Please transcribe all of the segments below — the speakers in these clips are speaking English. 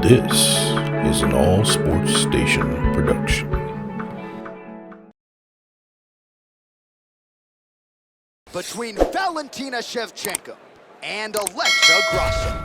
This is an AllSportsStation production. Between Valentina Shevchenko and Alexa Grasso.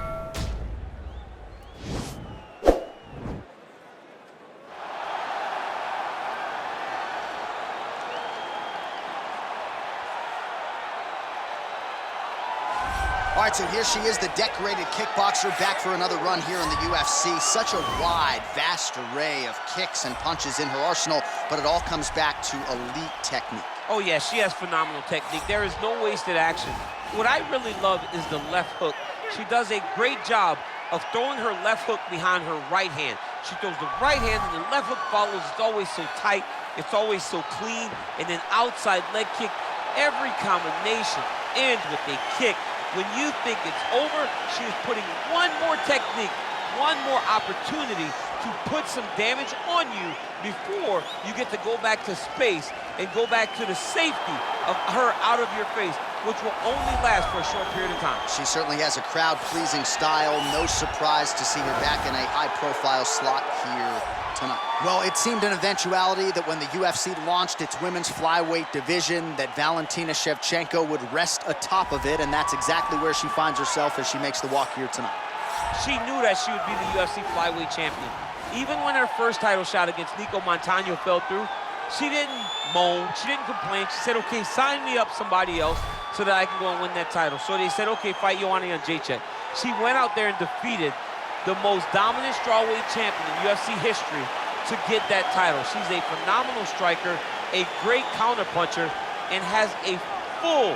All right, so here she is, the decorated kickboxer, back for another run here in the UFC. Such a wide, vast array of kicks and punches in her arsenal, but it all comes back to elite technique. Oh yeah, she has phenomenal technique. There is no wasted action. What I really love is the left hook. She does a great job of throwing her left hook behind her right hand. She throws the right hand and the left hook follows. It's always so tight. It's always so clean. And then outside leg kick. Every combination ends with a kick. When you think it's over, she is putting one more technique, one more opportunity to put some damage on you before you get to go back to space and go back to the safety of her out of your face, which will only last for a short period of time. She certainly has a crowd-pleasing style. No surprise to see her back in a high-profile slot here tonight. Well, it seemed an eventuality that when the UFC launched its women's flyweight division, that Valentina Shevchenko would rest atop of it, and that's exactly where she finds herself as she makes the walk here tonight. She knew that she would be the UFC flyweight champion. Even when her first title shot against Nico Montano fell through, she didn't moan, she didn't complain. She said, okay, sign me up somebody else so that I can go and win that title. So they said, okay, fight Joanna Jędrzejczyk. She went out there and defeated the most dominant strawweight champion in UFC history to get that title. She's a phenomenal striker, a great counterpuncher, and has a full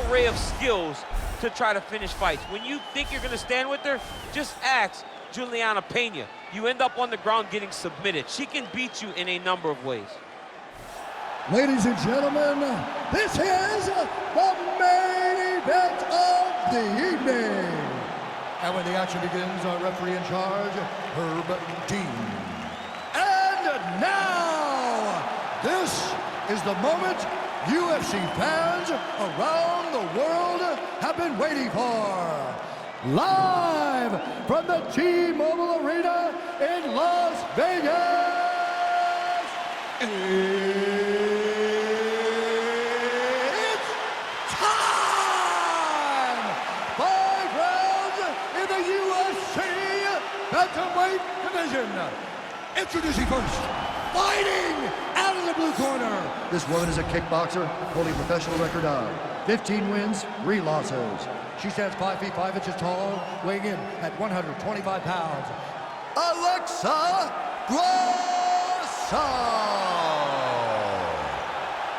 array of skills to try to finish fights. When you think you're gonna stand with her, just ask Juliana Pena. You end up on the ground getting submitted. She can beat you in a number of ways. Ladies and gentlemen, this is the main event of the evening. And when the action begins, our referee in charge, Herb Dean. And now, this is the moment UFC fans around the world have been waiting for. Live from the T-Mobile Arena in Las Vegas, it's time! 5 rounds in the UFC bantamweight division. Introducing first, fighting out of the blue corner. This woman is a kickboxer holding a professional record of 15 wins, 3 losses. She stands 5 feet 5 inches tall, weighing in at 125 pounds. Alexa Grasso!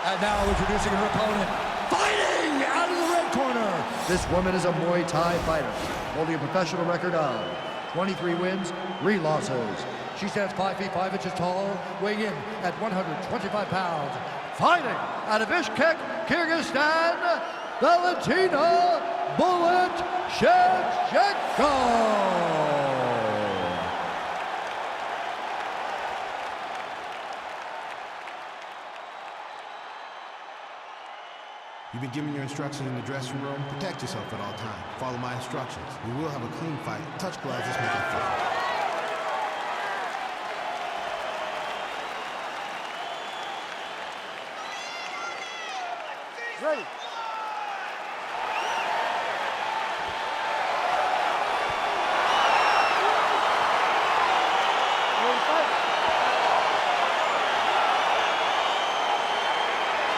And now introducing her opponent, fighting out of the red corner. This woman is a Muay Thai fighter holding a professional record of 23 wins, 3 losses. She stands 5 feet 5 inches tall, weighing in at 125 pounds. Fighting out of Bishkek, Kyrgyzstan, Valentina Bullet Shevchenko. You've been given your instructions in the dressing room. Protect yourself at all times. Follow my instructions. We will have a clean fight. Touch gloves, let's make it fun. Ready.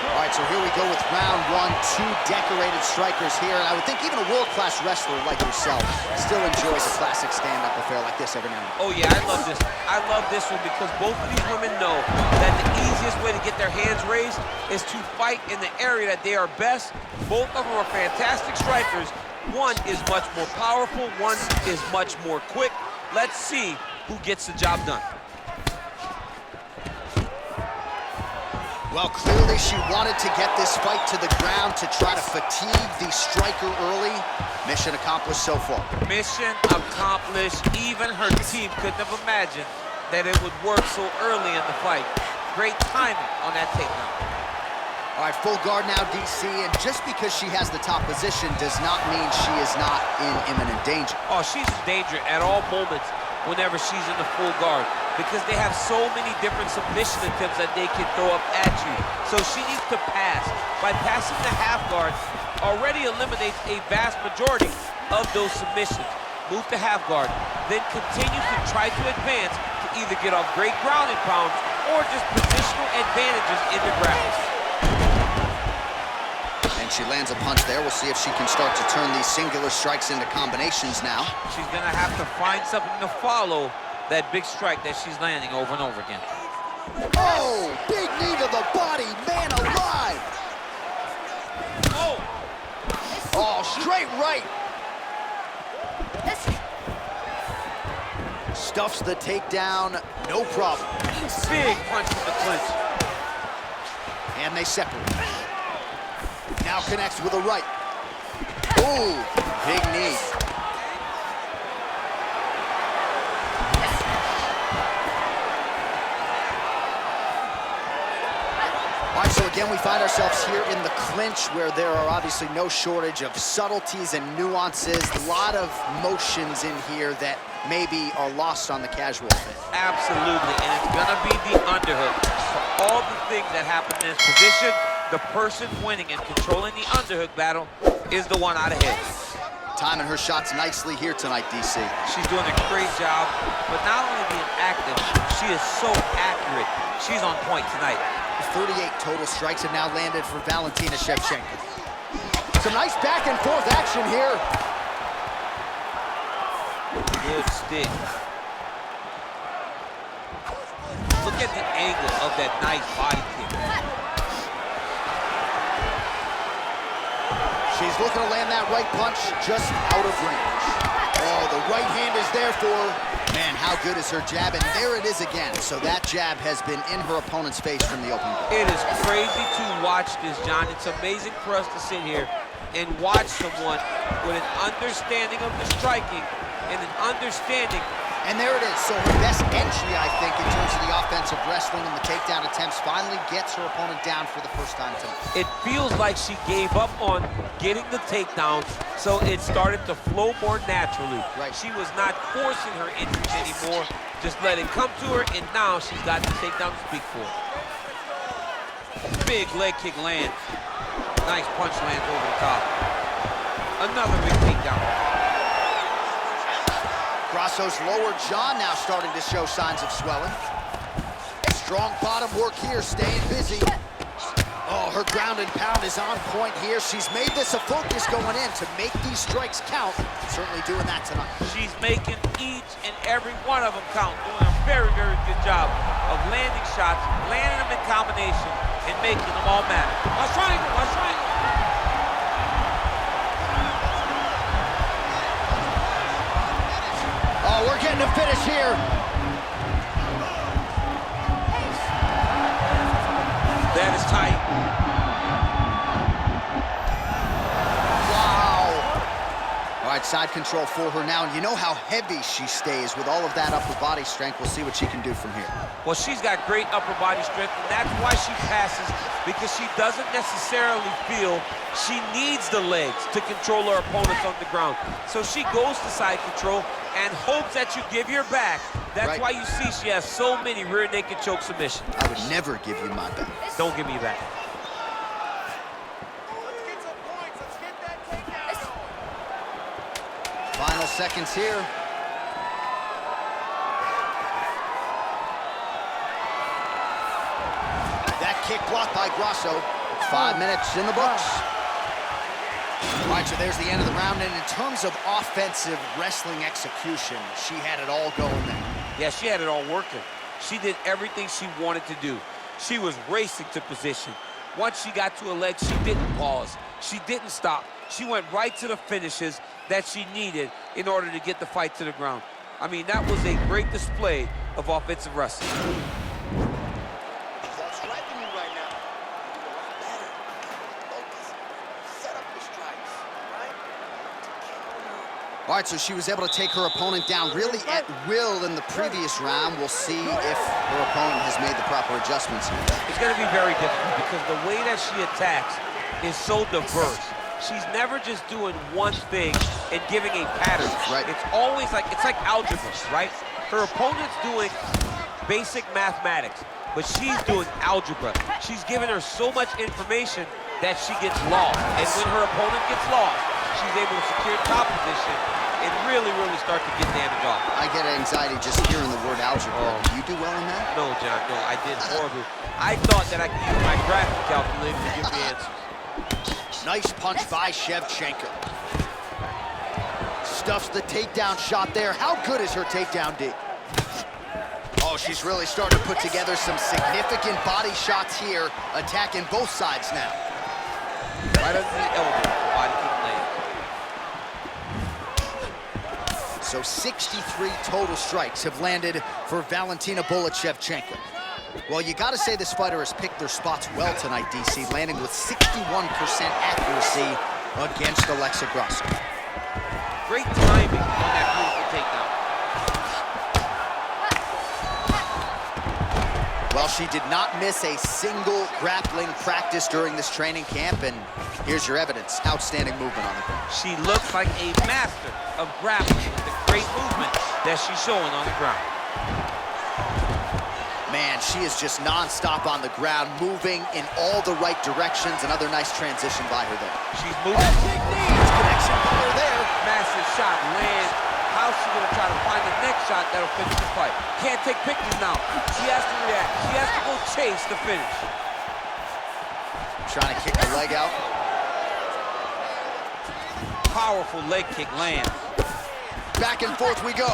All right, so here we go with round one. 2 decorated strikers here, and I would think even a world-class wrestler like yourself still enjoys a classic stand-up affair like this every now and then. Oh yeah, I love this. I love this one because both of these women know that the easiest way to get their hands raised is to fight in the area that they are best. Both of them are fantastic strikers. One is much more powerful, one is much more quick. Let's see who gets the job done. Well, clearly she wanted to get this fight to the ground to try to fatigue the striker early. Mission accomplished so far. Mission accomplished. Even her team couldn't have imagined that it would work so early in the fight. Great timing on that takedown. All right, full guard now, DC, and just because she has the top position does not mean she is not in imminent danger. Oh, she's in danger at all moments. whenever she's in the full guard, because they have so many different submission attempts that they can throw up at you. So she needs to pass. By passing the half guard, already eliminates a vast majority of those submissions. Move to half guard, then continue to try to advance to either get off great ground and pounds or just positional advantages in the grabs. And she lands a punch there. We'll see if she can start to turn these singular strikes into combinations now. She's gonna have to find something to follow that big strike that she's landing over and over again. Oh, big knee to the body, man alive. Oh, straight right. Stuffs the takedown, no problem. Big punch in the clinch. And they separate. Now connects with a right. Ooh, big knee. All right, so again, we find ourselves here in the clinch where there are obviously no shortage of subtleties and nuances. A lot of motions in here that maybe are lost on the casual fan. Absolutely, and it's gonna be the underhook. For all the things that happen in this position, the person winning and controlling the underhook battle is the one out ahead. Timing her shots nicely here tonight, DC. She's doing a great job, but not only being active, she is so accurate. She's on point tonight. 38 total strikes have now landed for Valentina Shevchenko. Some nice back and forth action here. Good stick. Look at the angle of that nice body kick. She's looking to land that right punch just out of range. Oh, the right hand is there for her. Man, how good is her jab? And there it is again. So that jab has been in her opponent's face from the opening. It is crazy to watch this, John. It's amazing for us to sit here and watch someone with an understanding of the striking and an understanding. And there it is. So her best entry, I think, in terms of the offensive wrestling and the takedown attempts finally gets her opponent down for the first time tonight. It feels like she gave up on getting the takedown, so it started to flow more naturally. Right. She was not forcing her entries anymore, just let it come to her, and now she's got the takedown to speak for. Big leg kick lands. Nice punch lands over the top. Another big takedown. Grasso's lower jaw now starting to show signs of swelling. Strong bottom work here, staying busy. Oh, her ground and pound is on point here. She's made this a focus going in to make these strikes count. Certainly doing that tonight. She's making each and every one of them count, doing a very, very good job of landing shots, landing them in combination, and making them all matter. Watch triangle, watch triangle. Oh, we're getting a finish here. That is tight. Wow. All right, side control for her now. And you know how heavy she stays with all of that upper body strength. We'll see what she can do from here. Well, she's got great upper body strength, and that's why she passes, because she doesn't necessarily feel she needs the legs to control her opponents on the ground. So she goes to side control and hopes that you give your back. That's right. why you see she has so many rear naked choke submissions. I would never give you my back. Don't give me back. Final seconds here. That kick blocked by Grasso. 5 minutes in the books. All right, so there's the end of the round, and in terms of offensive wrestling execution, she had it all going there. Yeah, she had it all working. She did everything she wanted to do. She was racing to position. Once she got to a leg, she didn't pause. She didn't stop. She went right to the finishes that she needed in order to get the fight to the ground. I mean, that was a great display of offensive wrestling. All right, so she was able to take her opponent down really at will in the previous round. We'll see if her opponent has made the proper adjustments here. It's going to be very difficult because the way that she attacks is so diverse. she's never just doing one thing and giving a pattern. Right. It's always like, it's like algebra, right? Her opponent's doing basic mathematics, but she's doing algebra. She's giving her so much information that she gets lost. And when her opponent gets lost, she's able to secure top position and really, really start to get damage off. I get anxiety just hearing the word algebra. Do you do well in that? No, John, no, I did horribly. I thought that I could use my graphic calculator to give me answers. Nice punch by Shevchenko. Stuffs the takedown shot there. How good is her takedown D? Oh, she's really starting to put together some significant body shots here, attacking both sides now. Right under the elbow, body kick land. So 63 total strikes have landed for Valentina Shevchenko. Well, you gotta say this fighter has picked their spots well tonight, DC, landing with 61% accuracy against Alexa Grasso. Great timing on that beautiful takedown. Well, she did not miss a single grappling practice during this training camp, and here's your evidence. Outstanding movement on the ground. She looks like a master of grappling with the great movement that she's showing on the ground. Man, she is just non-stop on the ground, moving in all the right directions. Another nice transition by her there. She's moving. Nice connection by her there. Massive shot lands. How's she gonna try to find the next shot that'll finish the fight? Can't take pictures now. She has to react. She has to go chase the finish. Trying to kick the leg out. Powerful leg kick lands. Back and forth we go.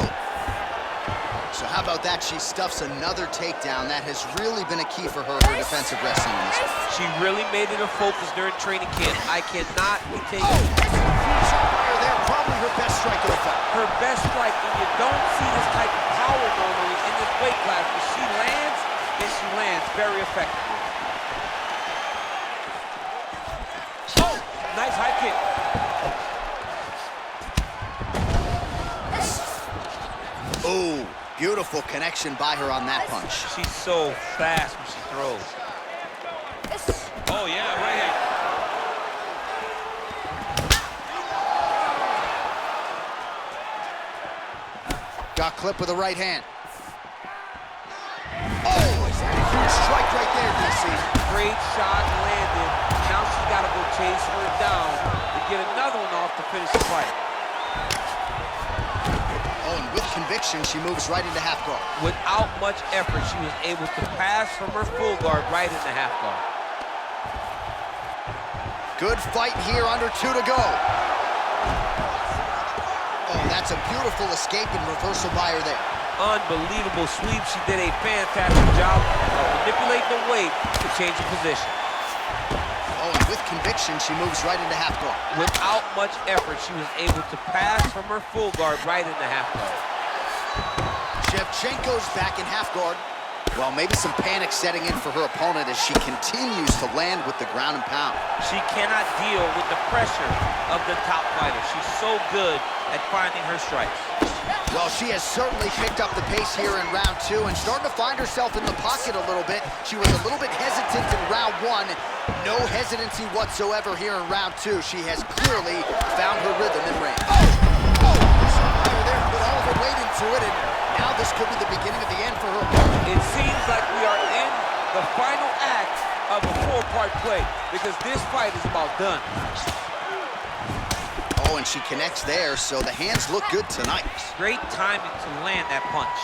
So how about that? She stuffs another takedown. That has really been a key for her defensive wrestling in this one. She really made it a focus during training camp. I cannot be taken. There, probably her best strike of the fight. Her best strike, and you don't see this type of power normally in this weight class, but she lands, and she lands very effectively. Oh, nice high kick. Oh, beautiful connection by her on that punch. She's so fast when she throws. Oh, yeah, right here. Got clipped with the right hand. Oh, is that a huge strike right there, DC? Great shot landed. Now she's got to go chase her down to get another one off to finish the fight. Oh, and with conviction, she moves right into half guard. Without much effort, she was able to pass from her full guard right into half guard. Good fight here, under 2 to go. Oh, that's a beautiful escape and reversal by her there. Unbelievable sweep. She did a fantastic job of manipulating the weight to change the position. Oh, and with conviction, she moves right into half guard. Without much effort, she was able to pass from her full guard right into half guard. Shevchenko's back in half guard. Well, maybe some panic setting in for her opponent as she continues to land with the ground and pound. She cannot deal with the pressure of the top fighter. She's so good at finding her strikes. Well, she has certainly picked up the pace here in round 2 and starting to find herself in the pocket a little bit. She was a little bit hesitant in round 1. No hesitancy whatsoever here in round 2. She has clearly found her rhythm and range. There, put all of her weight into it, and now this could be the beginning of the end for her opponent. It seems like we are in the final act of a 4-part play because this fight is about done. Oh, and she connects there, so the hands look good tonight. Great timing to land that punch.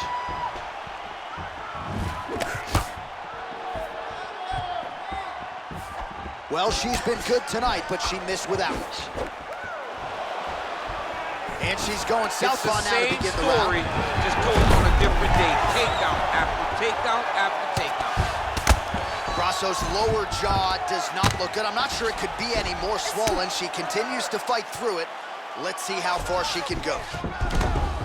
Well, she's been good tonight, but she missed without it. And she's going southpaw now to begin the round. Just told on a different day. Takedown after takedown after takedown. Grasso's lower jaw does not look good. I'm not sure it could be any more swollen. She continues to fight through it. Let's see how far she can go.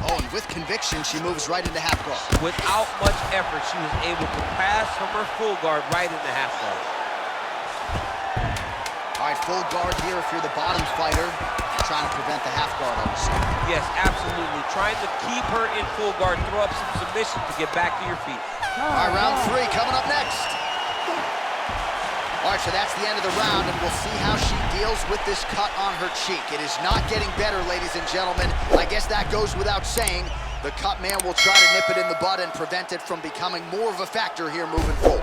Oh, and with conviction, she moves right into half guard. Without much effort, she was able to pass from her full guard right into half guard. All right, full guard here if you're the bottom fighter. Trying to prevent the half guard, I would say. Yes, absolutely. Trying to keep her in full guard, throw up some submission to get back to your feet. All right, round 3 coming up next. All right, so that's the end of the round, and we'll see how she deals with this cut on her cheek. It is not getting better, ladies and gentlemen. I guess that goes without saying. The cut man will try to nip it in the bud and prevent it from becoming more of a factor here moving forward.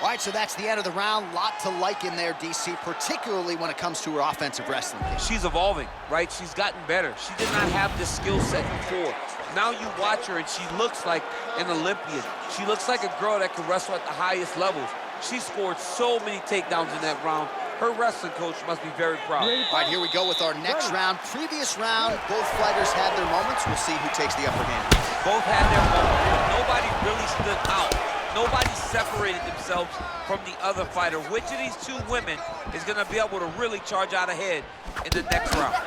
All right, so that's the end of the round. Lot to like in there, DC, particularly when it comes to her offensive wrestling game. She's evolving, right? She's gotten better. She did not have this skill set before. Now you watch her, and she looks like an Olympian. She looks like a girl that can wrestle at the highest levels. She scored so many takedowns in that round. Her wrestling coach must be very proud. All right, here we go with our next round. Previous round, both fighters had their moments. We'll see who takes the upper hand. Both had their moments. Nobody really stood out. Nobody separated themselves from the other fighter. Which of these two women is going to be able to really charge out ahead in the next round?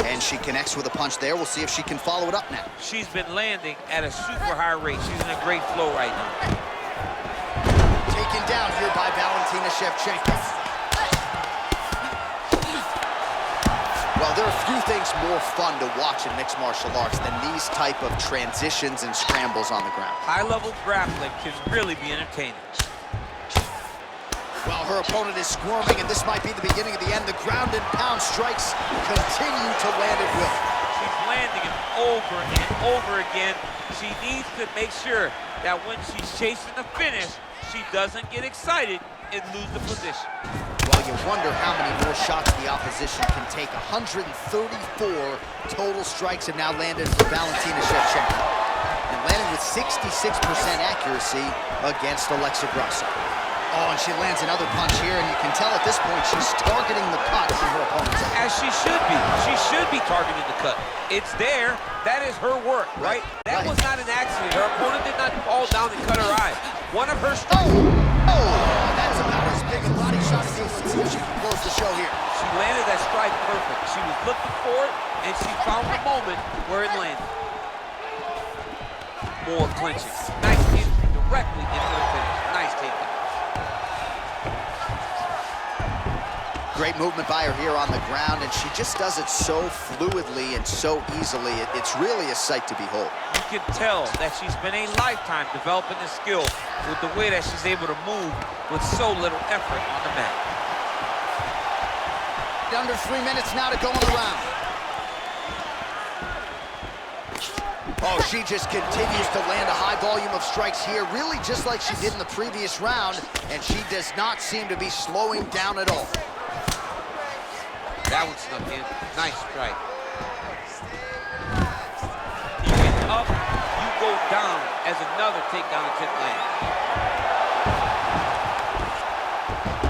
And she connects with a punch there. We'll see if she can follow it up now. She's been landing at a super high rate. She's in a great flow right now. Taken down here by Valentina Shevchenko. Well, there are a few things more fun to watch in mixed martial arts than these type of transitions and scrambles on the ground. High-level grappling can really be entertaining. Well, her opponent is squirming, and this might be the beginning of the end. The ground and pound strikes continue to land at will. She's landing them over and over again. She needs to make sure that when she's chasing the finish, she doesn't get excited and lose the position. Well, you wonder how many more shots the opposition can take. 134 total strikes have now landed for Valentina Shevchenko, and landing with 66% accuracy against Alexa Grasso. Oh, and she lands another punch here, and you can tell at this point she's targeting the cut in her opponent's eye. As she should be. She should be targeting the cut. It's there. That is her work, right? That was not an accident. Her opponent did not fall down and cut her eye. One of her strikes. Oh, that's about as big a body shot as you can see if she can close the show here. She landed that strike perfect. She was looking for it, and she found the moment where it landed. More clinching. Nice hit directly into the finish. Nice takedown. Great movement by her here on the ground, and she just does it so fluidly and so easily. It's really a sight to behold. You can tell that she's been a lifetime developing this skill with the way that she's able to move with so little effort on the mat. Under 3 minutes now to go in the round. Oh, she just continues to land a high volume of strikes here, really just like she did in the previous round, and she does not seem to be slowing down at all. That one snuck in. Nice strike. You get up, you go down as another takedown attempt lands.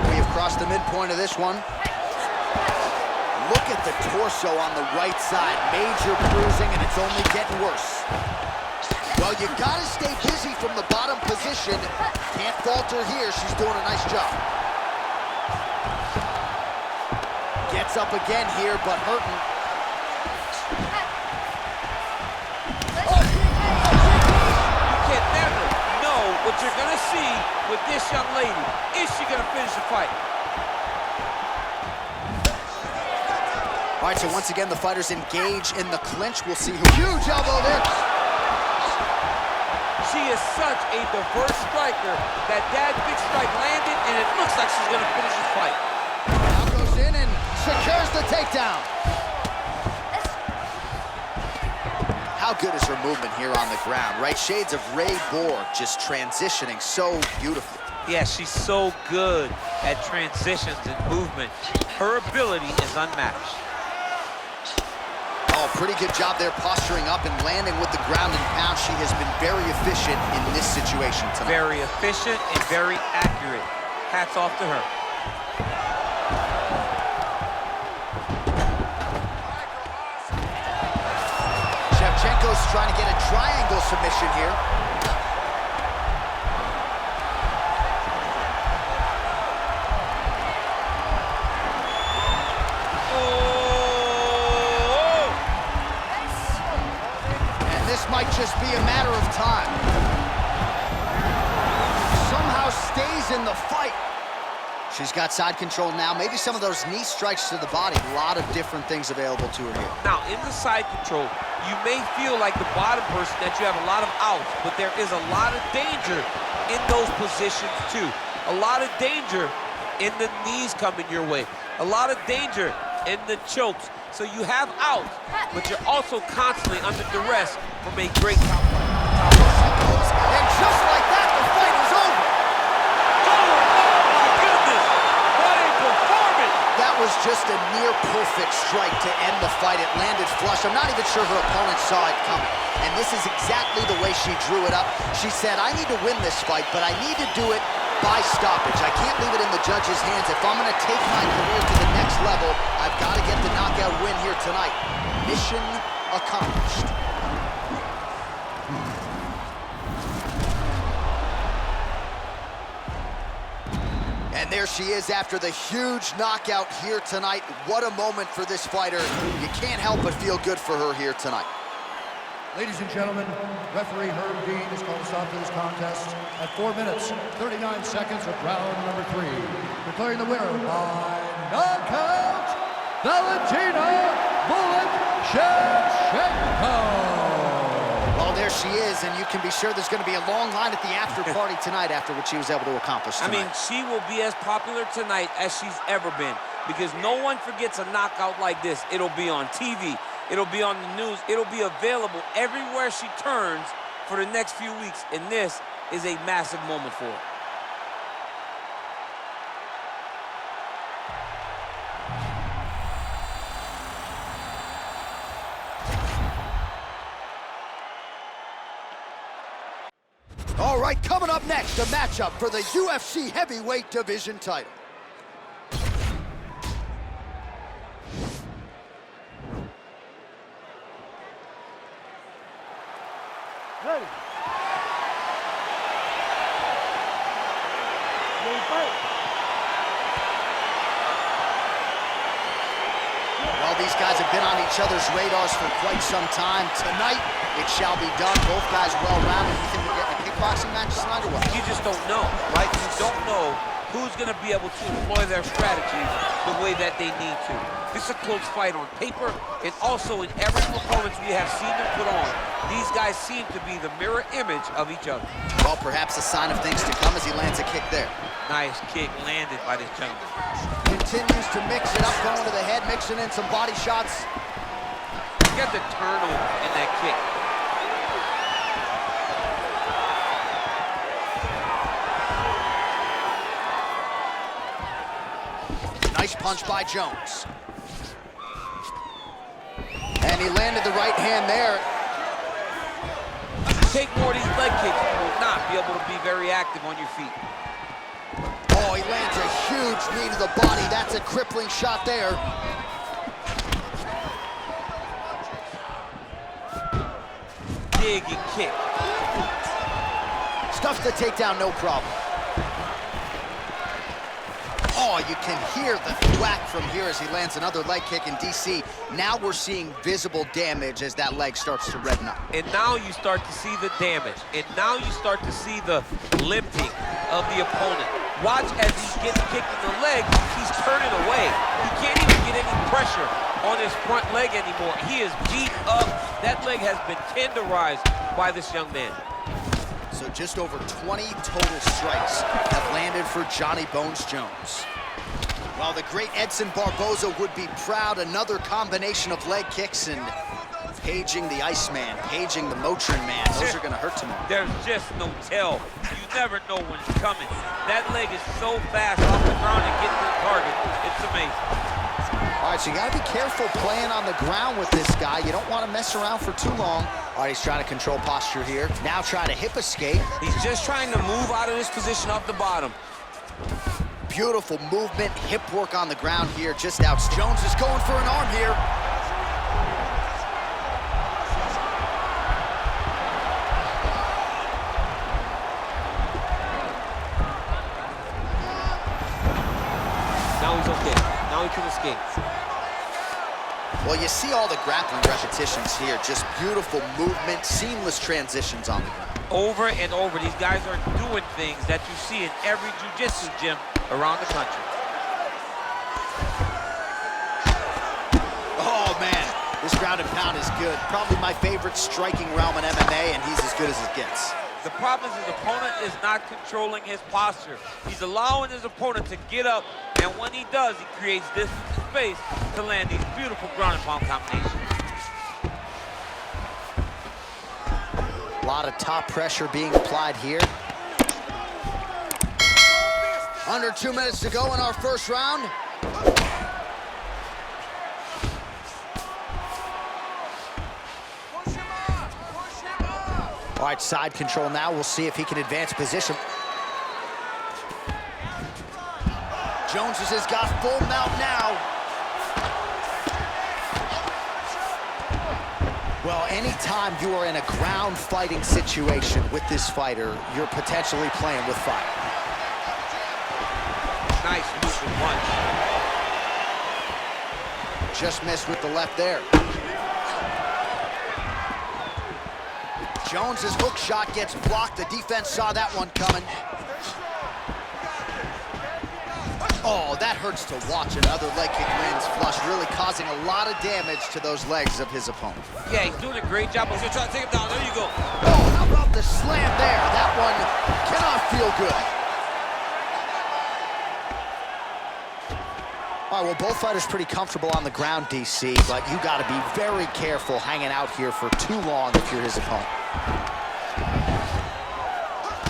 We have crossed the midpoint of this one. Look at the torso on the right side. Major bruising, and it's only getting worse. Well, you've got to stay busy from the bottom position. Can't falter here. She's doing a nice job. Gets up again here, but hurting. You can never know what you're going to see with this young lady. Is she going to finish the fight? All right, so once again, the fighters engage in the clinch. We'll see who. Huge elbow there. She is such a diverse striker that big strike landed, and it looks like she's going to finish this fight. Now goes in and secures the takedown. How good is her movement here on the ground, right? Shades of Ray Borg, just transitioning so beautifully. Yeah, she's so good at transitions and movement. Her ability is unmatched. Oh, pretty good job there posturing up and landing with the ground and pound. She has been very efficient in this situation tonight. Very efficient and very accurate. Hats off to her. Shevchenko's trying to get a triangle submission here. Might just be a matter of time. Somehow stays in the fight. She's got side control now. Maybe some of those knee strikes to the body. A lot of different things available to her here. Now, in the side control, you may feel like the bottom person that you have a lot of outs, but there is a lot of danger in those positions too. A lot of danger in the knees coming your way. A lot of danger in the chokes. So you have outs, but you're also constantly under duress from a great top fight. And just like that, the fight is over. That was just a near-perfect strike to end the fight. It landed flush. I'm not even sure her opponent saw it coming. And this is exactly the way she drew it up. She said, I need to win this fight, but I need to do it by stoppage. I can't leave it in the judge's hands. If I'm going to take my career to the next level, I've got to get the knockout win here tonight. Mission accomplished. And there she is after the huge knockout here tonight. What a moment for this fighter. You can't help but feel good for her here tonight. Ladies and gentlemen, referee Herb Gane has called a stop to this contest at 4 minutes, 39 seconds of round number 3. Declaring the winner by knockout, Valentina Bullet Shevchenko. Well, there she is, and you can be sure there's going to be a long line at the after party tonight after what she was able to accomplish tonight. I mean, she will be as popular tonight as she's ever been, because no one forgets a knockout like this. It'll be on TV. It'll be on the news. It'll be available everywhere she turns for the next few weeks, and this is a massive moment for her. All right, coming up next, a matchup for the UFC heavyweight division title. Ready. Ready, fight. Well, these guys have been on each other's radars for quite some time. Tonight, it shall be done. Both guys well-rounded. You think we're getting a kickboxing match tonight or what? You just don't know, right? You don't know who's going to be able to employ their strategies the way that they need to. This is a close fight on paper, and also in every performance we have seen them put on. These guys seem to be the mirror image of each other. Well, perhaps a sign of things to come as he lands a kick there. Nice kick landed by this gentleman. Continues to mix it up, going to the head, mixing in some body shots. Get the turnover in that kick. Nice punch by Jones. And he landed the right hand there. Take more of these leg kicks, you will not be able to be very active on your feet. Oh, he lands a huge knee to the body. That's a crippling shot there. Dig and kick. Stuffs the takedown, no problem. Oh, you can hear the thwack from here as he lands another leg kick in DC. Now we're seeing visible damage as that leg starts to redden up. And now you start to see the damage. And now you start to see the limping of the opponent. Watch as he's getting kicked in the leg, he's turning away. He can't even get any pressure on his front leg anymore. He is beat up. That leg has been tenderized by this young man. So just over 20 total strikes have landed for Johnny Bones Jones. Well, the great Edson Barboza would be proud. Another combination of leg kicks and paging the Iceman, paging the Motrin Man. Those are going to hurt tomorrow. There's just no tell. You never know when it's coming. That leg is so fast off the ground and getting to the target. It's amazing. All right, so you got to be careful playing on the ground with this guy. You don't want to mess around for too long. All right, he's trying to control posture here. Now trying to hip escape. He's just trying to move out of this position off the bottom. Beautiful movement, hip work on the ground here, just out. Jones is going for an arm here. Now he's okay. Now he can escape. Well, you see all the grappling repetitions here. Just beautiful movement, seamless transitions on the ground. Over and over, these guys are doing things that you see in every jiu-jitsu gym around the country. Oh, man, this ground and pound is good. Probably my favorite striking realm in MMA, and he's as good as it gets. The problem is his opponent is not controlling his posture. He's allowing his opponent to get up, and when he does, he creates distance and space to land these beautiful ground and pound combinations. A lot of top pressure being applied here. Under 2 minutes to go in our first round. All right, side control now. We'll see if he can advance position. Jones has got full mount now. Well, anytime you are in a ground fighting situation with this fighter, you're potentially playing with fire. Nice looping punch. Just missed with the left there. Jones's hook shot gets blocked. The defense saw that one coming. Oh, that hurts to watch. Another leg kick lands flush, really causing a lot of damage to those legs of his opponent. Yeah, he's doing a great job. He's gonna try to take him down. There you go. Oh, how about the slam there? That one cannot feel good. All right, well, both fighters pretty comfortable on the ground, DC, but you got to be very careful hanging out here for too long if you're his opponent.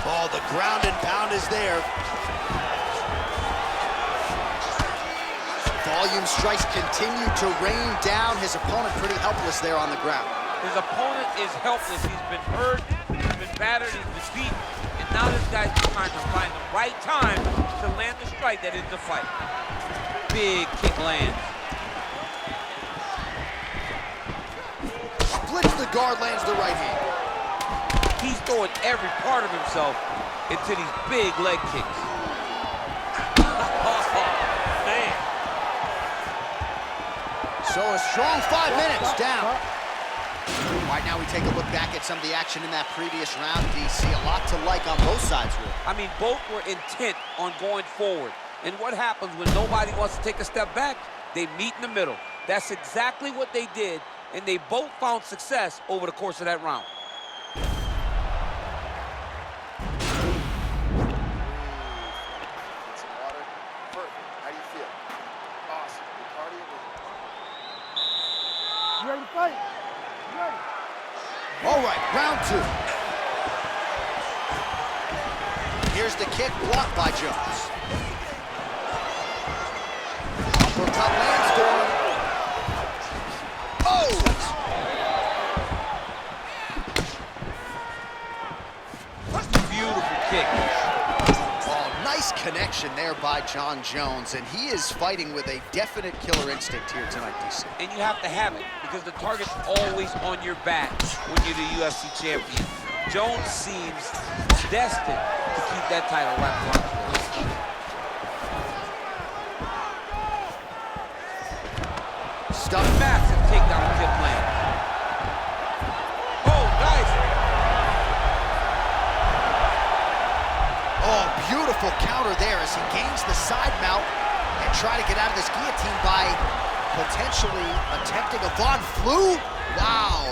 Oh, the ground and pound is there. Volume strikes continue to rain down. His opponent pretty helpless there on the ground. His opponent is helpless. He's been hurt, he's been battered, he's been beaten, and now this guy's trying to find the right time to land the strike that ends the fight. Big kick lands. Splits the guard, lands the right hand. He's throwing every part of himself into these big leg kicks. Man. So a strong 5 minutes down. All right, now we take a look back at some of the action in that previous round, DC. A lot to like on both sides, really. I mean, both were intent on going forward. And what happens when nobody wants to take a step back? They meet in the middle. That's exactly what they did, and they both found success over the course of that round. Some water. Perfect. How do you feel? Awesome. Good cardio. You ready to fight? You ready? All right, round 2. Here's the kick blocked by Jones. Uppercut lands for him. Oh! Beautiful kick. Oh, nice connection there by John Jones, and he is fighting with a definite killer instinct here tonight, DC. And you have to have it, because the target's always on your back when you're the UFC champion. Jones seems destined to keep that title wrapped around his waist. Stuck massive takedown tip land. Oh, nice. Oh, beautiful counter there as he gains the side mount and try to get out of this guillotine by potentially attempting a Von Flue. Wow.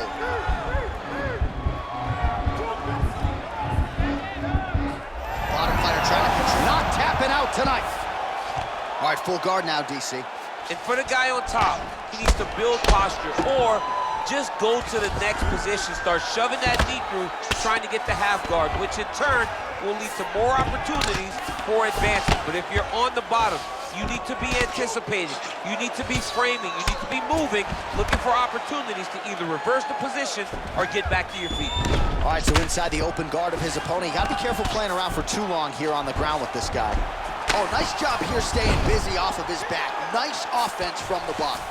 Bottom fighter trying to control, not tapping out tonight. All right, full guard now, DC. And for the guy on top, he needs to build posture or just go to the next position, start shoving that knee through, trying to get the half guard, which in turn will lead to more opportunities for advancing. But if you're on the bottom, you need to be anticipating, you need to be framing, you need to be moving, looking for opportunities to either reverse the position or get back to your feet. All right, so inside the open guard of his opponent, you gotta be careful playing around for too long here on the ground with this guy. Oh, nice job here staying busy off of his back. Nice offense from the bottom.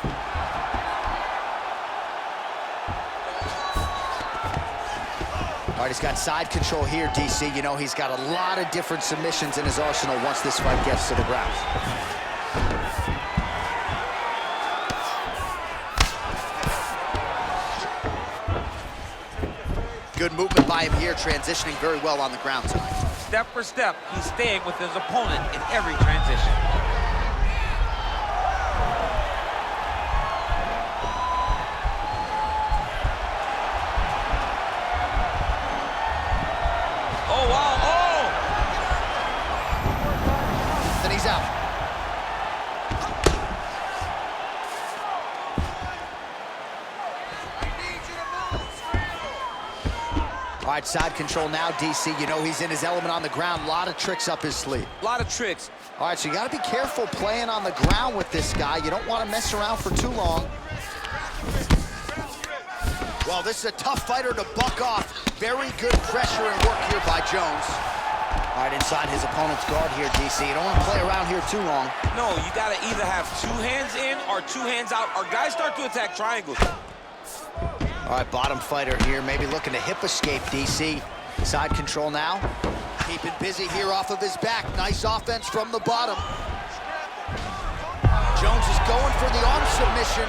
All right, he's got side control here, DC. You know, he's got a lot of different submissions in his arsenal once this fight gets to the ground. Good movement by him here, transitioning very well on the ground tonight. step for step, he's staying with his opponent in every transition. Oh, wow, oh! Then he's out. All right, side control now, DC. You know he's in his element on the ground. A lot of tricks up his sleeve. A lot of tricks. All right, so you got to be careful playing on the ground with this guy. You don't want to mess around for too long. Well, this is a tough fighter to buck off. Very good pressure and work here by Jones. All right, inside his opponent's guard here, DC. You don't want to play around here too long. No, you got to either have 2 hands in or 2 hands out, or guys start to attack triangles. All right, bottom fighter here, maybe looking to hip escape, DC. Side control now. Keeping busy here off of his back. Nice offense from the bottom. Jones is going for the arm submission.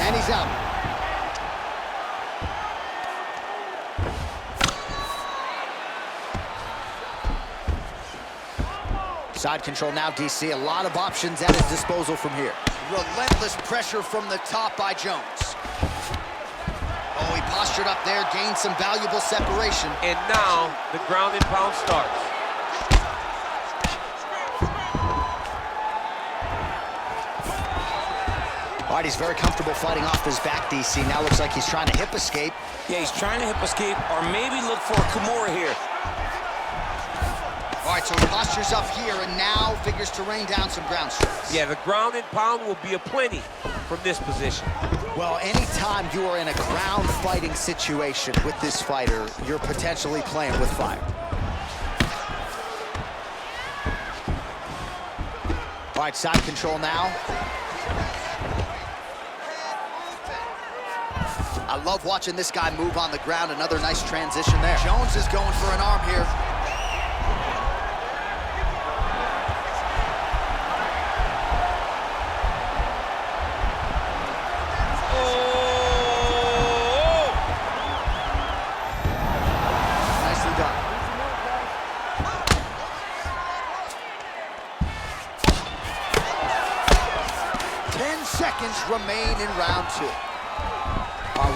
And he's out. Side control now, DC. A lot of options at his disposal from here. Relentless pressure from the top by Jones. Oh, he postured up there, gained some valuable separation. And now the ground and pound starts. All right, he's very comfortable fighting off his back, DC. Now looks like he's trying to hip escape. Yeah, he's trying to hip escape or maybe look for a Kimura here. All right, so he postures up here and now figures to rain down some ground strikes. Yeah, the ground and pound will be aplenty from this position. Well, anytime you are in a ground fighting situation with this fighter, you're potentially playing with fire. All right, side control now. I love watching this guy move on the ground. Another nice transition there. Jones is going for an arm here. Nicely done. Seconds remain in round 2.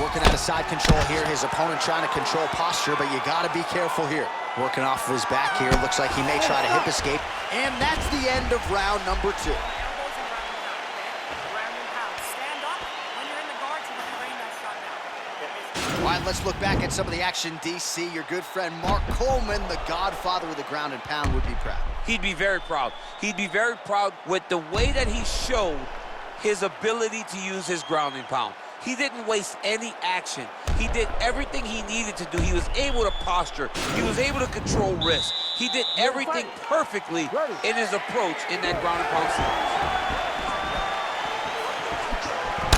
Working out of side control here. His opponent trying to control posture, but you got to be careful here. Working off of his back here. Looks like he may try to hip escape. And that's the end of round number 2. All right, let's look back at some of the action, DC. Your good friend Mark Coleman, the godfather of the ground and pound, would be proud. He'd be very proud. He'd be very proud with the way that he showed his ability to use his ground and pound. He didn't waste any action. He did everything he needed to do. He was able to posture. He was able to control wrist. He did everything perfectly in his approach in that ground and pound series.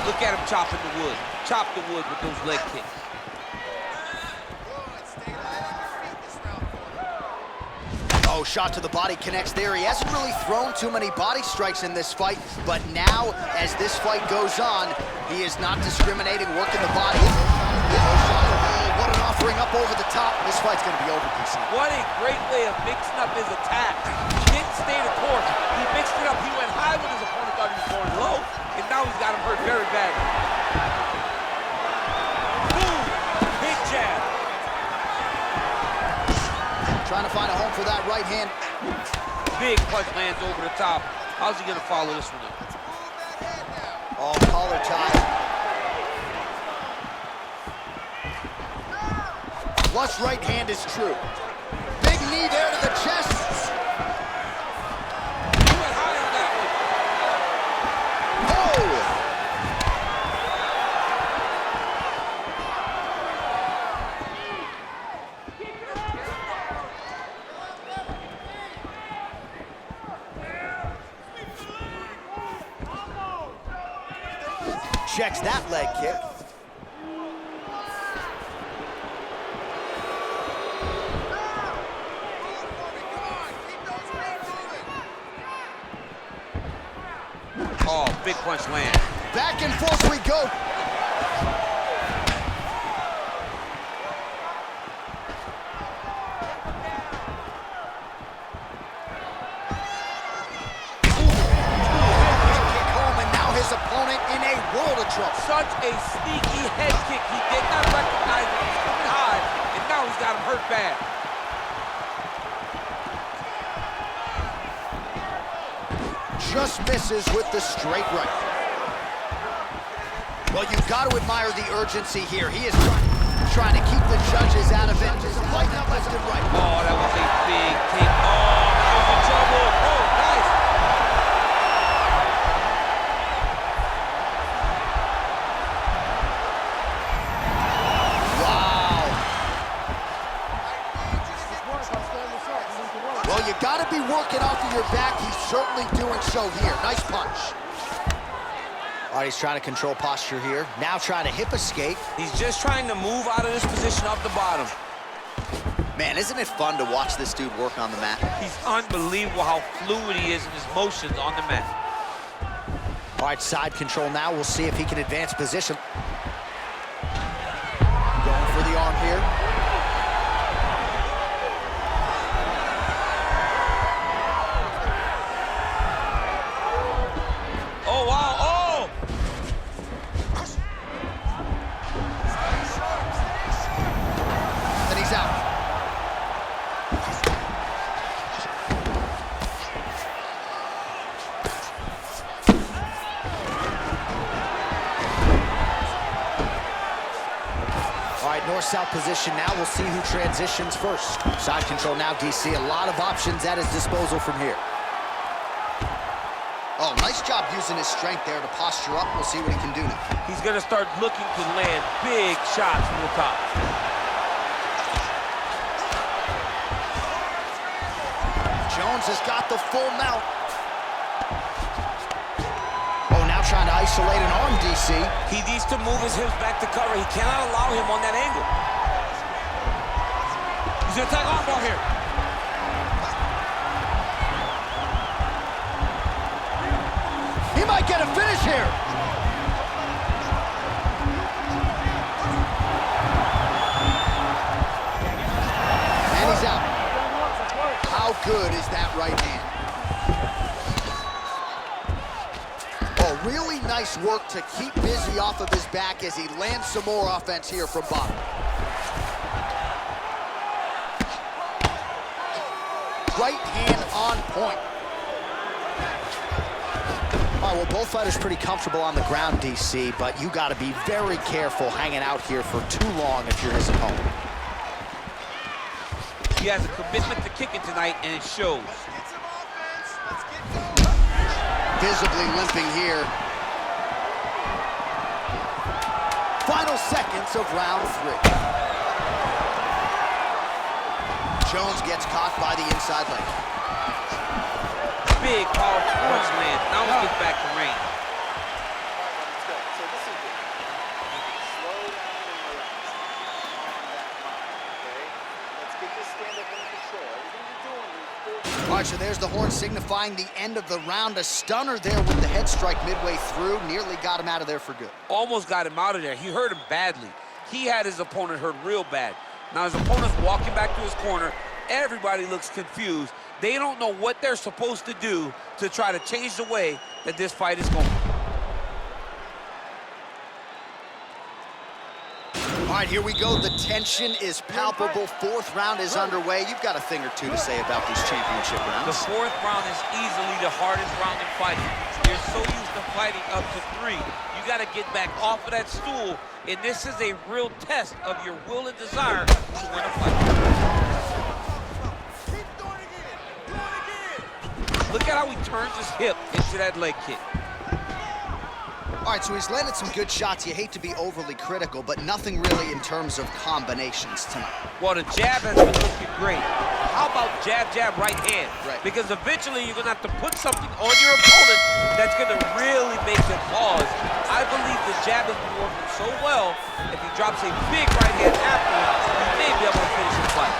Look at him chopping the wood. Chop the wood with those leg kicks. Oh, shot to the body connects there. He hasn't really thrown too many body strikes in this fight, but now, as this fight goes on, he is not discriminating, working the body. Oh, what an offering up over the top. This fight's going to be over, DC. What a great way of mixing up his attack. He didn't stay the course. He mixed it up. He went high when his opponent thought he was going low, and now he's got him hurt very badly. Boom! Big jab. Trying to find a home for that right hand. Big punch lands over the top. How's he gonna follow this one up? Oh, collar tie. Flush right hand is true. Big knee there to the chest. He went high on that one. Oh! Checks that leg kick. big punch land. Back and forth we go. Opponent in a world of trouble. Such a sneaky head kick. He did not recognize it. He's coming high, and now he's got him hurt bad. Just misses with the straight right. Well, you've got to admire the urgency here. He is trying to keep the judges out of it. Just lighten up left and right. Oh, that was a big kick. Oh, that was in trouble. Oh, nice. Well, you got to be working off of your back. He's certainly doing so here. Nice punch. All right, he's trying to control posture here. Now trying to hip escape. He's just trying to move out of this position off the bottom. Man, isn't it fun to watch this dude work on the mat? He's unbelievable how fluid he is in his motions on the mat. All right, side control now. We'll see if he can advance position. Going for the arm here. Oh, wow, oh! And he's out. All right, north-south position now. We'll see who transitions first. Side control now, DC. A lot of options at his disposal from here. Oh, nice job using his strength there to posture up. We'll see what he can do now. He's going to start looking to land big shots from the top. Jones has got the full mount. Oh, now trying to isolate an arm, DC. He needs to move his hips back to cover. He cannot allow him on that angle. He's going to attack armbar here. He might get a finish here. And he's out. How good is that right hand? Oh, really nice work to keep busy off of his back as he lands some more offense here from bottom. Right hand on point. All right, well, both fighters pretty comfortable on the ground, DC, but you got to be very careful hanging out here for too long if you're his opponent. He has a commitment to kicking tonight, and it shows. Visibly limping here. Final seconds of round 3. Jones gets caught by the inside leg. Big, powerful punch land. Now let's get back to range. So this is it. Slow down and relax. Okay? Let's get this stand-up under control. Everything you're doing is All right, so there's the horn signifying the end of the round. A stunner there with the head strike midway through. Nearly got him out of there for good. Almost got him out of there. He hurt him badly. He had his opponent hurt real bad. Now his opponent's walking back to his corner. Everybody looks confused. They don't know what they're supposed to do to try to change the way that this fight is going. All right, here we go. The tension is palpable. Fourth round is underway. You've got a thing or two to say about these championship The rounds. fourth round is easily the hardest round in fighting. You're so used to fighting up to 3. You got to get back off of that stool, and this is a real test of your will and desire to win a fight. Look at how he turns his hip into that leg kick. All right, so he's landed some good shots. You hate to be overly critical, but nothing really in terms of combinations tonight. Well, the jab has been looking great. How about jab, jab, right hand? Right. Because eventually you're going to have to put something on your opponent that's going to really make him pause. I believe the jab has been working so well, if he drops a big right hand afterwards, he may be able to finish the fight.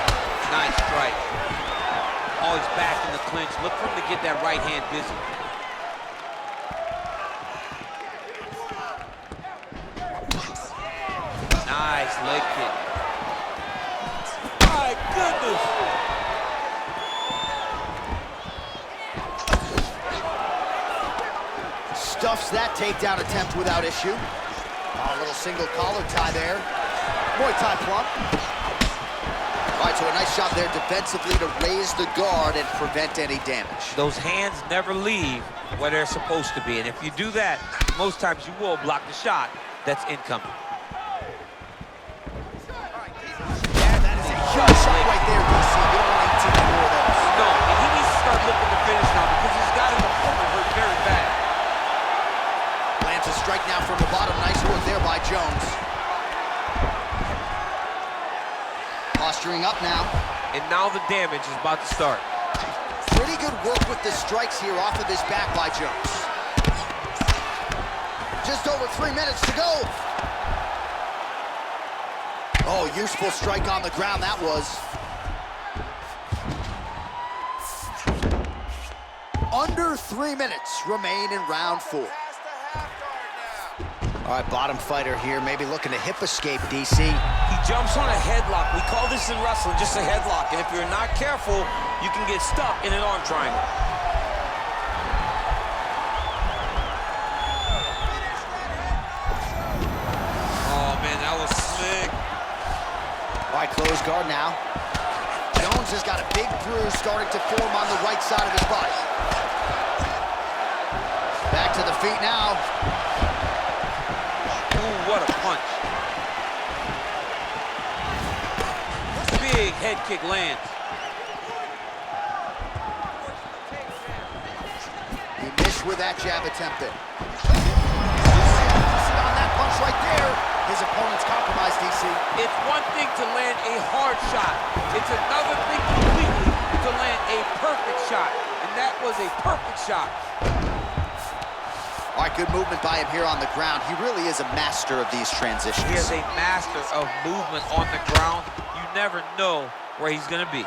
Nice strike. Oh, he's back in the clinch. Look for him to get that right hand busy. Nice leg kick. My goodness. Stuffs that takedown attempt without issue. A little single collar tie there. Muay Thai plump. All right, so a nice job there defensively to raise the guard and prevent any damage. Those hands never leave where they're supposed to be. And if you do that, most times you will block the shot that's incoming. Yeah, that is a huge shot right there, DC. You don't want 18 more of those. No, and he needs to start looking to finish now because he's got his opponent hurt very bad. Lands a strike now from the bottom. Nice work there by Jones. Posturing up now. And now the damage is about to start. Pretty good work with the strikes here off of his back by Jones. Just over 3 minutes to go. Oh, useful strike on the ground that was. Under 3 minutes remain in round 4. All right, bottom fighter here, maybe looking to hip escape, DC. He jumps on a headlock. We call this in wrestling just a headlock. And if you're not careful, you can get stuck in an arm triangle. Oh, man, that was slick. All right, close guard now. Jones has got a big bruise starting to form on the right side of his body. Back to the feet now. Ooh, what a punch. Big head kick lands. He missed with that jab attempt there. On that punch right there, his opponent's compromised, DC. It's one thing to land a hard shot. It's another thing completely to land a perfect shot. And that was a perfect shot. All right, good movement by him here on the ground. He really is a master of these transitions. He is a master of movement on the ground. You never know where he's gonna be.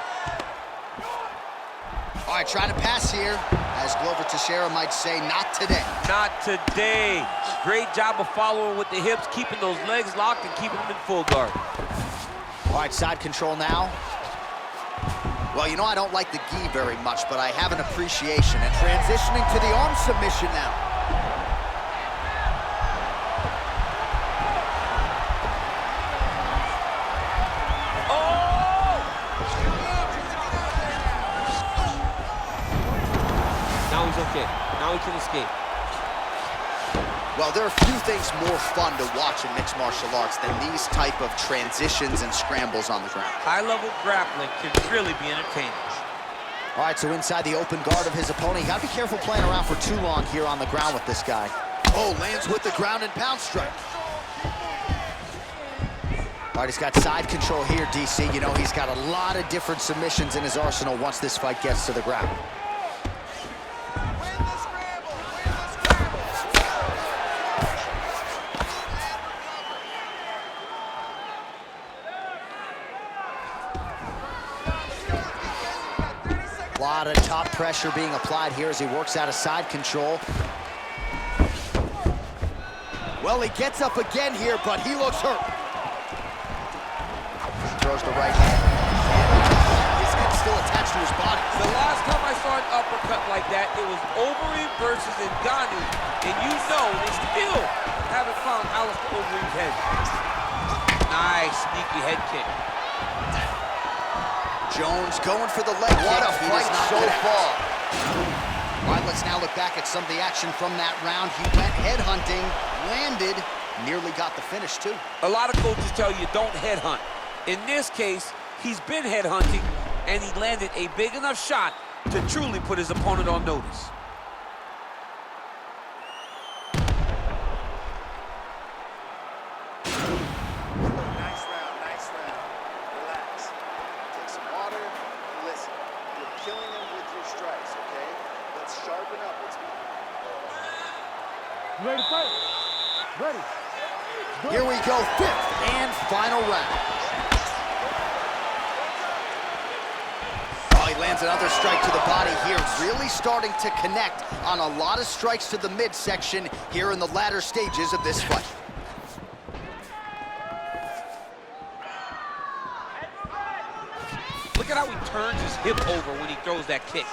All right, trying to pass here. As Glover Teixeira might say, not today. Not today. Great job of following with the hips, keeping those legs locked and keeping them in full guard. All right, side control now. Well, you know I don't like the gi very much, but I have an appreciation. And transitioning to the arm submission now. Okay, now he can escape. Well, there are few things more fun to watch in mixed martial arts than these type of transitions and scrambles on the ground. High-level grappling can really be entertaining. All right, so inside the open guard of his opponent, you gotta be careful playing around for too long here on the ground with this guy. Oh, lands with the ground and pound strike. All right, he's got side control here, DC. You know, he's got a lot of different submissions in his arsenal once this fight gets to the ground. A lot of top pressure being applied here as he works out of side control. Well, he gets up again here, but he looks hurt. Throws the right hand. His head's still attached to his body. The last time I saw an uppercut like that, it was Overeem versus Gane. And you know they still haven't found Alistair Overeem's head. Nice, sneaky head kick. Jones going for the leg kick. What a fight so far. All right, let's now look back at some of the action from that round. He went headhunting, landed, nearly got the finish too. A lot of coaches tell you don't headhunt. In this case, he's been headhunting, and he landed a big enough shot to truly put his opponent on notice. Ready to fight? Ready. Here we go, fifth and final round. Oh, he lands another strike to the body here, really starting to connect on a lot of strikes to the midsection here in the latter stages of this fight. turns his hip over when he throws that kick.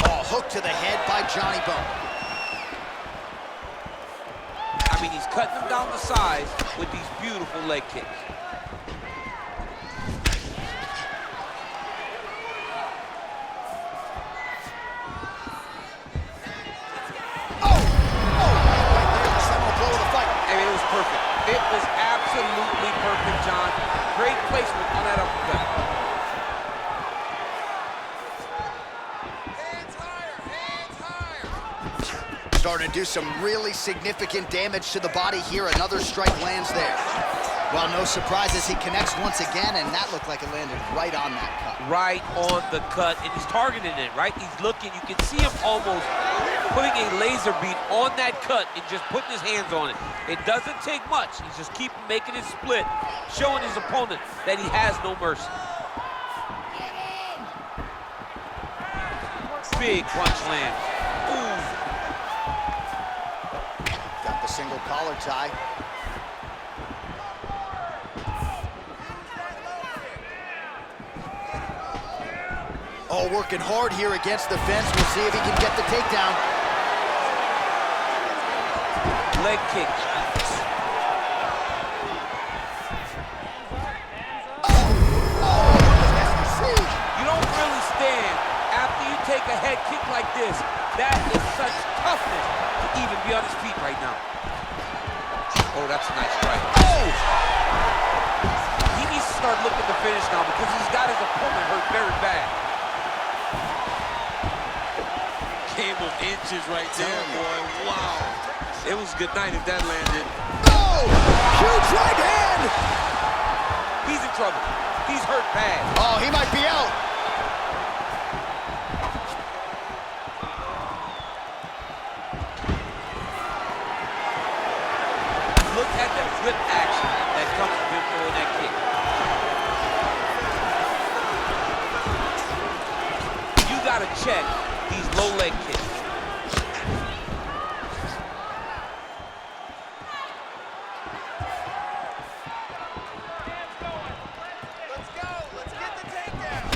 Oh, hook to the head by Johnny Bone. I mean, he's cutting him down to size with these beautiful leg kicks. Perfect. It was absolutely perfect, John. Great placement on that uppercut. Hands higher, hands higher. Starting to do some really significant damage to the body here. Another strike lands there. Well, no surprise as he connects once again, and that looked like it landed right on that cut. Right on the cut, and he's targeting it, right? He's looking. You can see him almost putting a laser beam on that cut and just putting his hands on it. It doesn't take much. He's just keep making it split, showing his opponent that he has no mercy. Big punch lands. Ooh. Got the single collar tie. Oh, working hard here against the fence. We'll see if he can get the takedown. Leg kick. You don't really stand after you take a head kick like this. That is such toughness to even be on his feet right now. Oh, that's a nice strike. Oh! He needs to start looking to finish now because he's got his opponent hurt very bad. Game of inches right there, boy. Wow. It was good night if that landed. Oh! Huge right hand! He's in trouble. He's hurt bad. Oh, he might be out. Look at the whip action that comes from him throwing that kick. You gotta check these low leg kicks.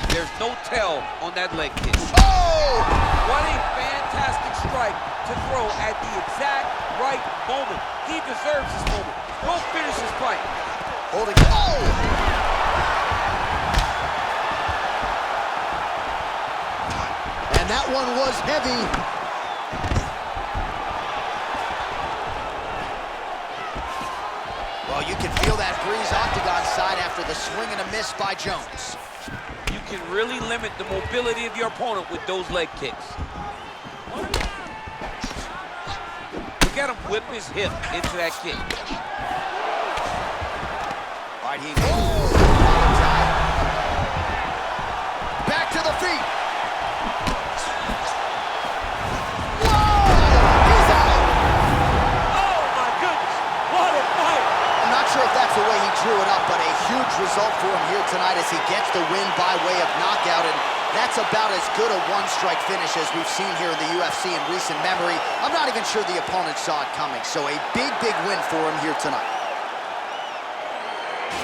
There's no tell on that leg kick. Oh! What a fantastic strike to throw at the exact right moment. He deserves this moment. Go finish his fight. Holding. Oh! And that one was heavy. Well, you can feel that breeze octagon side after the swing and a miss by Jones. You can really limit the mobility of your opponent with those leg kicks. Look at him whip his hip into that kick. All right, he moves. Back to the feet. Whoa! He's out. Oh, my goodness. What a fight. I'm not sure if that's the way he drew it up, but a huge result for him here tonight as he gets the win by way of knockout, and that's about as good a one-strike finish as we've seen here in the UFC in recent memory. I'm not even sure the opponent saw it coming, so a big, big win for him here tonight.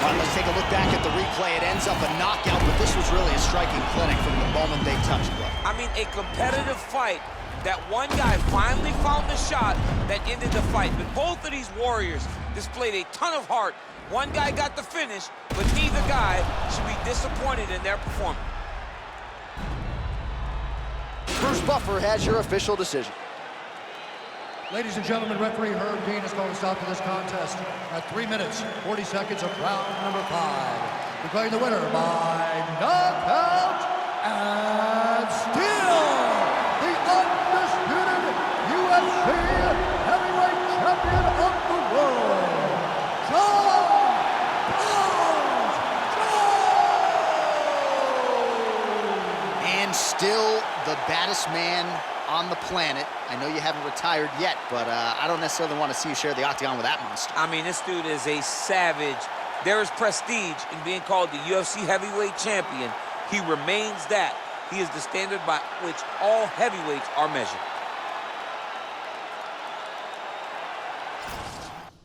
All right, let's take a look back at the replay. It ends up a knockout, but this was really a striking clinic from the moment they touched blood. I mean, a competitive fight. That one guy finally found the shot that ended the fight, but both of these warriors displayed a ton of heart. One guy got the finish, but neither guy should be disappointed in their performance. Bruce Buffer has your official decision. Ladies and gentlemen, referee Herb Gane is going to stop to this contest at 3 minutes, 40 seconds of round number 5. Declaring the winner by knockout and still the undisputed UFC heavyweight champion of the world, And still the baddest man on the planet. I know you haven't retired yet, but I don't necessarily want to see you share the octagon with that monster. I mean, this dude is a savage. There is prestige in being called the UFC heavyweight champion. He remains that. He is the standard by which all heavyweights are measured.